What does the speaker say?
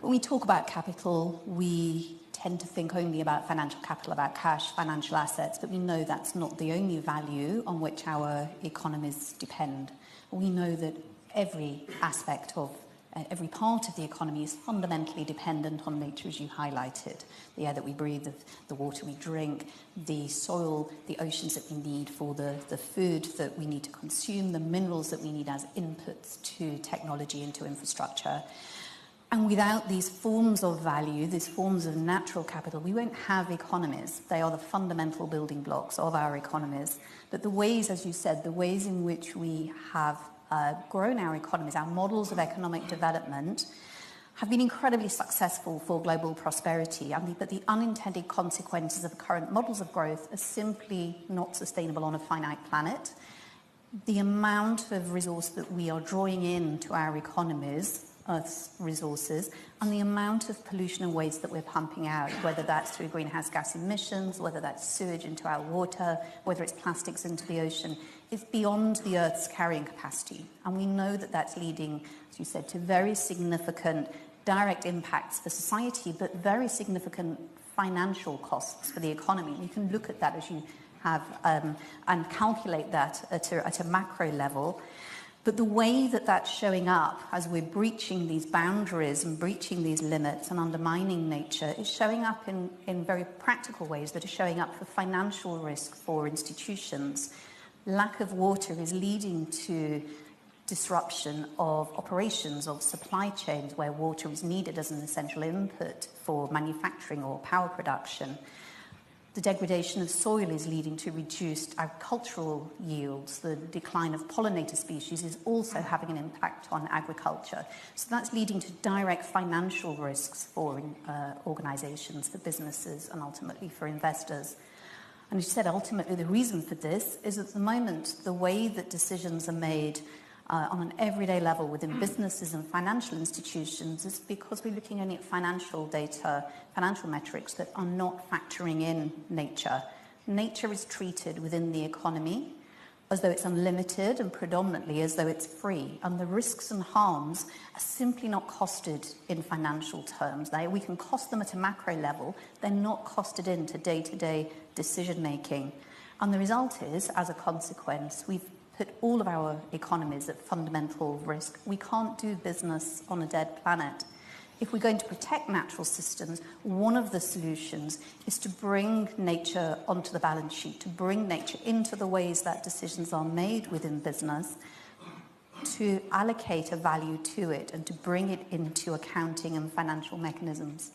When we talk about capital, we tend to think only about financial capital, about cash, financial assets, but we know that's not the only value on which our economies depend. We know that every aspect of every part of the economy is fundamentally dependent on nature, as you highlighted. The air that we breathe, the water we drink, the soil, the oceans that we need for the food that we need to consume, the minerals that we need as inputs to technology and to infrastructure. And without these forms of value, these forms of natural capital, we won't have economies. They are the fundamental building blocks of our economies. But the ways, as you said, the ways in which we have grown our economies, our models of economic development, have been incredibly successful for global prosperity. But the unintended consequences of current models of growth are simply not sustainable on a finite planet. The amount of resource that we are drawing into our economies, Earth's resources, and the amount of pollution and waste that we're pumping out, whether that's through greenhouse gas emissions, whether that's sewage into our water, whether it's plastics into the ocean, is beyond the Earth's carrying capacity. And we know that that's leading, as you said, to very significant direct impacts for society, but very significant financial costs for the economy. We can look at that as you have and calculate that at a macro level. But the way that that's showing up as we're breaching these boundaries and breaching these limits and undermining nature is showing up in very practical ways that are showing up for financial risk for institutions. Lack of water is leading to disruption of operations, of supply chains where water is needed as an essential input for manufacturing or power production. The degradation of soil is leading to reduced agricultural yields. The decline of pollinator species is also having an impact on agriculture. So that's leading to direct financial risks for organizations, for businesses, and ultimately for investors. And as you said, ultimately the reason for this is at the moment the way that decisions are made on an everyday level within businesses and financial institutions is because we're looking only at financial data, financial metrics that are not factoring in nature. Nature is treated within the economy as though it's unlimited and predominantly as though it's free. And the risks and harms are simply not costed in financial terms. We can cost them at a macro level. They're not costed into day-to-day decision making. And the result is, as a consequence, we've put all of our economies at fundamental risk. We can't do business on a dead planet. If we're going to protect natural systems, one of the solutions is to bring nature onto the balance sheet, to bring nature into the ways that decisions are made within business, to allocate a value to it and to bring it into accounting and financial mechanisms.